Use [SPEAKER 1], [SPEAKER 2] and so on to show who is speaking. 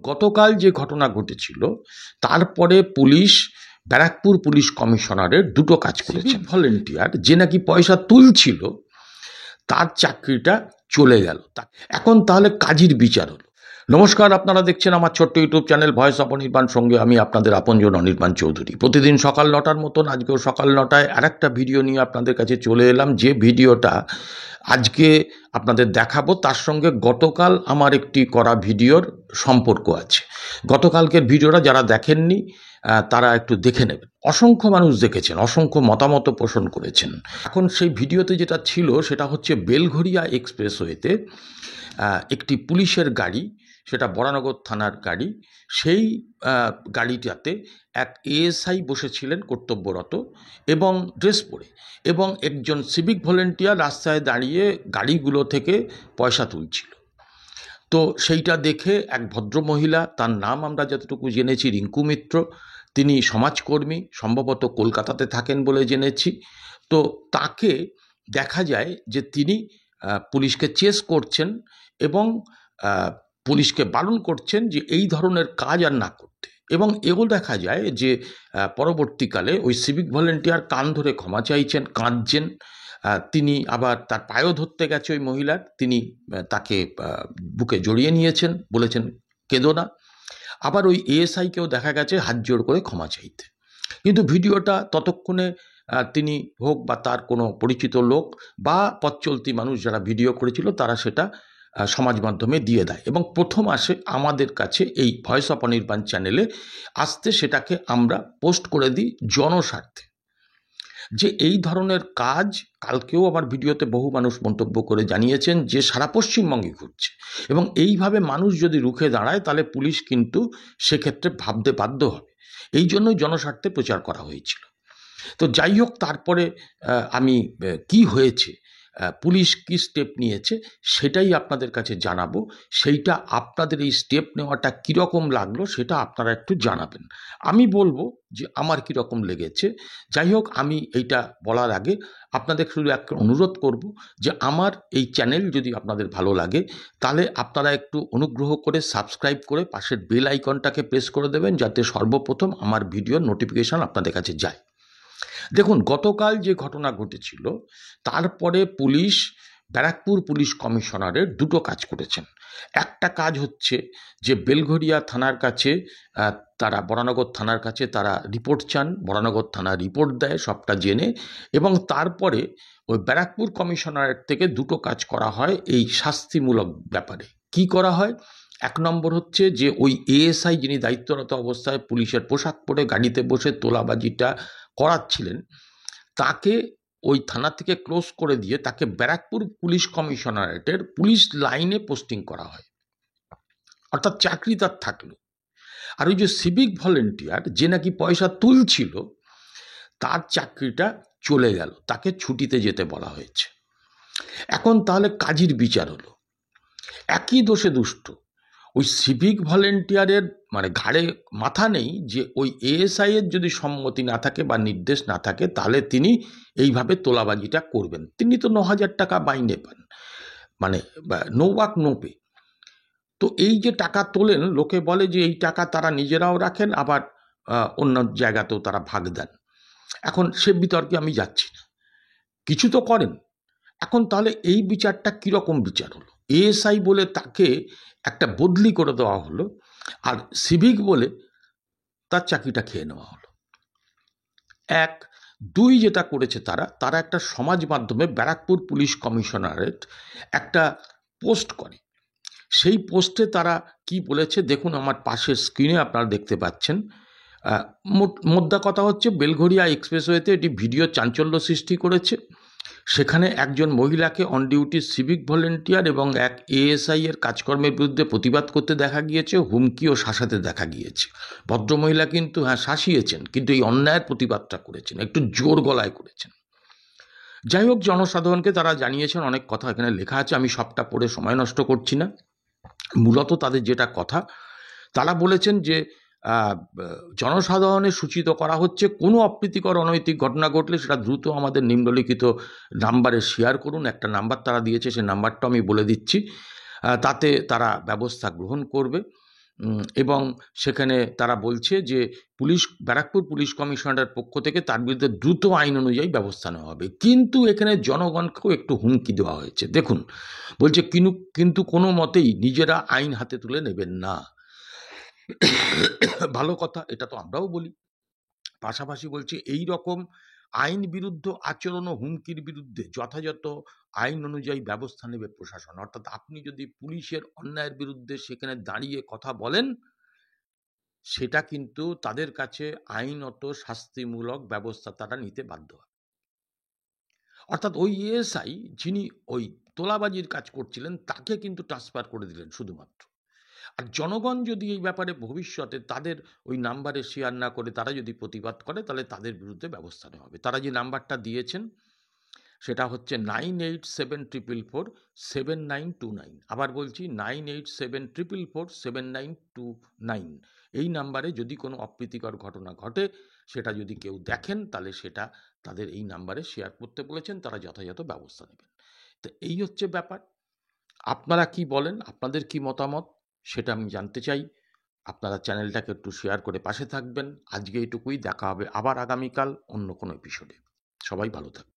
[SPEAKER 1] গতকাল যে ঘটনা ঘটেছিল তারপরে পুলিশ ব্যারাকপুর পুলিশ কমিশনারের দুটো কাজ করেছে। ভলেন্টিয়ার যে নাকি পয়সা তুলছিল তার চাকরিটা চলে গেল। এখন তাহলে কাজীর বিচার হলো। নমস্কার, আপনারা দেখছেন আমার ছোট্ট YouTube channel voice of Anirban, সঙ্গে আমি আপনাদের আপনজন অনির্বাণ চৌধুরী। প্রতিদিন সকাল 9টার মতন আজকেও সকাল 9টায় আরেকটা ভিডিও নিয়ে আপনাদের কাছে চলে এলাম। যে ভিডিওটা আজকে আপনাদের দেখাবো তার সঙ্গে গতকাল আমার একটি করা ভিডিওর সম্পর্ক আছে। গতকালকের ভিডিওটা যারা দেখেননি তারা একটু দেখে নেবেন। অসংখ্য মানুষ দেখেছেন, অসংখ্য মতামত পোষণ করেছেন। এখন সেই ভিডিওতে যেটা ছিল সেটা হচ্ছে বেলঘরিয়া এক্সপ্রেসওয়েতে একটি পুলিশের গাড়ি, সেটা বরানগর থানার গাড়ি, সেই গাড়িটাতে এক এএসআই বসেছিলেন কর্তব্যরত এবং ড্রেস পরে, এবং একজন সিভিক ভলেন্টিয়ার রাস্তায় দাঁড়িয়ে গাড়িগুলো থেকে পয়সা তুলছিল। তো সেইটা দেখে এক ভদ্রমহিলা, তার নাম আমরা যতটুকু জেনেছি রিঙ্কু মিত্র, তিনি সমাজকর্মী, সম্ভবত কলকাতাতে থাকেন বলে জেনেছি। তো তাকে দেখা যায় যে তিনি পুলিশকে চেস করছেন এবং পুলিশকে বারণ করছেন যে এই ধরনের কাজ আর না করতে। এবং এও দেখা যায় যে পরবর্তীকালে ওই সিভিক ভলেন্টিয়ার কান ধরে ক্ষমা চাইছেন, কাঁদছেন। তিনি আবার তার পায়েও ধরতে গেছে ওই মহিলার, তিনি তাকে বুকে জড়িয়ে নিয়েছেন, বলেছেন কেঁদো না। আবার ওই এএসআইকেও দেখা গেছে হাত জোড় করে ক্ষমা চাইতে। কিন্তু ভিডিওটা ততক্ষণে তিনি হোক বা তার কোনো পরিচিত লোক বা পথ চলতি মানুষ যারা ভিডিও করেছিল তারা সেটা সমাজ মাধ্যমে দিয়ে দেয়, এবং প্রথম আসে আমাদের কাছে এই ভয়েস অফ অনির্বাণ চ্যানেলে। আসতে সেটাকে আমরা পোস্ট করে দিই জনস্বার্থে, যে এই ধরনের কাজ কালকেও আমার ভিডিওতে বহু মানুষ মন্তব্য করে জানিয়েছেন যে সারা পশ্চিমবঙ্গে ঘটছে, এবং এইভাবে মানুষ যদি রুখে দাঁড়ায় তাহলে পুলিশ কিন্তু সেক্ষেত্রে ভাবতে বাধ্য হবে। এই জন্যই জনস্বার্থে প্রচার করা হয়েছিল। তো যাই হোক, তারপরে আমি কি হয়েছে, পুলিশ কি স্টেপ নিয়েছে সেটাই আপনাদের কাছে জানাবো। সেইটা আপনাদের এই স্টেপ নেওয়াটা কীরকম লাগলো সেটা আপনারা একটু জানাবেন। আমি বলবো যে আমার কীরকম লেগেছে। যাই হোক, আমি এইটা বলার আগে আপনাদের শুধু একটা অনুরোধ করব যে আমার এই চ্যানেল যদি আপনাদের ভালো লাগে তাহলে আপনারা একটু অনুগ্রহ করে সাবস্ক্রাইব করে পাশের বেল আইকনটাকে প্রেস করে দেবেন, যাতে সর্বপ্রথম আমার ভিডিওর নোটিফিকেশান আপনাদের কাছে যায়। দেখুন, গতকাল যে ঘটনা ঘটেছিল তারপরে পুলিশ ব্যারাকপুর পুলিশ কমিশনারের দুটো কাজ করেছেন। একটা কাজ হচ্ছে যে বেলঘরিয়া থানার কাছে তারা বরানগর থানার কাছে তারা রিপোর্ট চান, বরানগর থানা রিপোর্ট দেয় সবটা জেনে, এবং তারপরে ওই ব্যারাকপুর কমিশনারের থেকে দুটো কাজ করা হয় এই শাস্তিমূলক ব্যাপারে। কি করা হয়? এক নম্বর হচ্ছে যে ওই এএসআই যিনি দায়িত্বরত অবস্থায় পুলিশের পোশাক পরে গাড়িতে বসে তোলাবাজিটা করাচ্ছিলেন, তাকে ওই থানা থেকে ক্লোজ করে দিয়ে তাকে ব্যারাকপুর পুলিশ কমিশনারেটের পুলিশ লাইনে পোস্টিং করা হয়, অর্থাৎ চাকরি তার থাকলো। আর ওই যে সিভিক ভলেন্টিয়ার যে নাকি পয়সা তুলছিল তার চাকরিটা চলে গেল, তাকে ছুটিতে যেতে বলা হয়েছে। এখন তাহলে কাজীর বিচার হলো। একই দোষে দুষ্ট ওই সিভিক ভলেন্টিয়ারের মানে ঘাড়ে মাথা নেই যে ওই এএসআই এর যদি সম্মতি না থাকে বা নির্দেশ না থাকে তাহলে তিনি এইভাবে তোলাবাজিটা করবেন। তিনি তো 9,000 টাকা মাইনে পান, মানে নো ওয়ার্ক নো পে। তো এই যে টাকা তোলেন, লোকে বলে যে এই টাকা তারা নিজেরাও রাখেন, আবার অন্য জায়গাতেও তারা ভাগ দেন। এখন সে বিতর্কে আমি যাচ্ছি না, কিছু তো করেন। এখন তাহলে এই বিচারটা কীরকম বিচার হলো? এএসআই বলে তাকে একটা বদলি করে দেওয়া হলো, আর সিভিক বলে তার চাকরিটা খেয়ে নেওয়া হলো। এক, দুই, যেটা করেছে তারা একটা সমাজ মাধ্যমে ব্যারাকপুর পুলিশ কমিশনারেট একটা পোস্ট করে। সেই পোস্টে তারা কি বলেছে দেখুন, আমার পাশের স্ক্রিনে আপনারা দেখতে পাচ্ছেন। মোদ্দা কথা হচ্ছে বেলঘরিয়া এক্সপ্রেসওয়েতে এটি ভিডিও চাঞ্চল্য সৃষ্টি করেছে। সেখানে একজন মহিলাকে অন ডিউটি সিভিক ভলেন্টিয়ার এবং এক এএসআই এর কাজকর্মের বিরুদ্ধে প্রতিবাদ করতে দেখা গিয়েছে, হুমকি ও শাসাতে দেখা গিয়েছে। ভদ্রমহিলা কিন্তু শাসিয়েছেন, কিন্তু এই অন্যায়ের প্রতিবাদটা করেছেন, একটু জোর গলায় করেছেন। যাই হোক, জনসাধারণকে তারা জানিয়েছেন অনেক কথা, এখানে লেখা আছে, আমি সবটা পড়ে সময় নষ্ট করছি না। মূলত তাদের যেটা কথা, তারা বলেছেন যে জনসাধারণের সূচিত করা হচ্ছে, কোনো অপ্রীতিকর অনৈতিক ঘটনা ঘটলে সেটা দ্রুত আমাদের নিম্নলিখিত নাম্বারে শেয়ার করুন। একটা নাম্বার তারা দিয়েছে, সেই নাম্বারটা আমি বলে দিচ্ছি, তাতে তারা ব্যবস্থা গ্রহণ করবে। এবং সেখানে তারা বলছে যে ব্যারাকপুর পুলিশ কমিশনারের পক্ষ থেকে তার বিরুদ্ধে দ্রুত আইন অনুযায়ী ব্যবস্থা নেওয়া হবে। কিন্তু এখানে জনগণকেও একটু হুমকি দেওয়া হয়েছে। দেখুন, বলছে কিন্তু কোনো মতেই নিজেরা আইন হাতে তুলে নেবেন না। ভালো কথা, এটা তো আমরাও বলি। পাশাপাশি বলছে এই রকম আইন বিরুদ্ধ আচরণ ও হুমকির বিরুদ্ধে যথাযথ আইন অনুযায়ী ব্যবস্থা নেবে প্রশাসন। অর্থাৎ আপনি যদি পুলিশের অন্যায়ের বিরুদ্ধে সেখানে দাঁড়িয়ে কথা বলেন, সেটা কিন্তু তাদের কাছে আইনত শাস্তিমূলক ব্যবস্থা তারা নিতে বাধ্য হয়। অর্থাৎ ওই এএসআই যিনি ওই তোলাবাজির কাজ করছিলেন তাকে কিন্তু ট্রান্সফার করে দিলেন শুধুমাত্র। আর জনগণ যদি এই ব্যাপারে ভবিষ্যতে তাদের ওই নাম্বারে শেয়ার না করে তারা যদি প্রতিবাদ করে, তাহলে তাদের বিরুদ্ধে ব্যবস্থা নেওয়া হবে। তারা যে নাম্বারটা দিয়েছেন সেটা হচ্ছে 9874479929। আবার বলছি 9874479929। এই নাম্বারে যদি কোনো অপ্রীতিকর ঘটনা ঘটে, সেটা যদি কেউ দেখেন, তাহলে সেটা তাদের এই নাম্বারে শেয়ার করতে বলেছেন, তারা যথাযথ ব্যবস্থা নেবেন। তো এই হচ্ছে ব্যাপার। আপনারা কি বলেন, আপনাদের কি মতামত, সেটা আমি জানতে চাই। আপনারা চ্যানেলটাকে একটু শেয়ার করে পাশে থাকবেন। আজকে এইটুকুই, দেখা হবে আবার আগামীকাল অন্য কোনো এপিসোডে। সবাই ভালো থাকবেন।